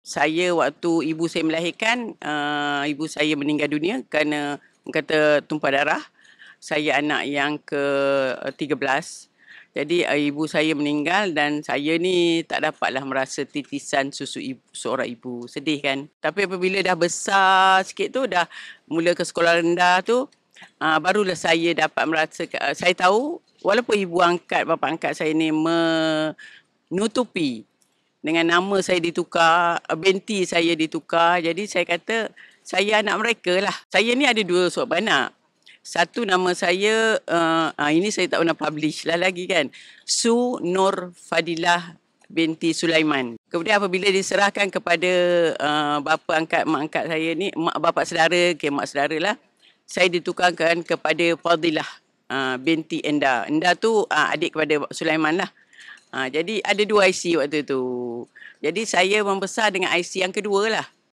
Saya waktu ibu saya melahirkan, ibu saya meninggal dunia kerana kata tumpah darah. Saya anak yang ke-13. Jadi ibu saya meninggal dan saya ni tak dapatlah merasa titisan susu ibu, seorang ibu. Sedih kan. Tapi apabila dah besar sikit tu, dah mula ke sekolah rendah tu, barulah saya dapat merasa, saya tahu walaupun ibu angkat, bapa angkat saya ni menutupi dengan nama saya ditukar, binti saya ditukar. Jadi saya kata, saya anak mereka lah. Saya ni ada 2 suap anak. Satu nama saya, ini saya tak pernah publish lah lagi kan. Su Nur Fadilah binti Sulaiman. Kemudian apabila diserahkan kepada bapa angkat, mak angkat saya ni, bapa saudara, mak saudara lah, saya ditukarkan kepada Fadilah binti Enda. Enda tu adik kepada Sulaiman lah. Jadi ada 2 IC waktu tu. Jadi saya membesar dengan IC yang kedua lah.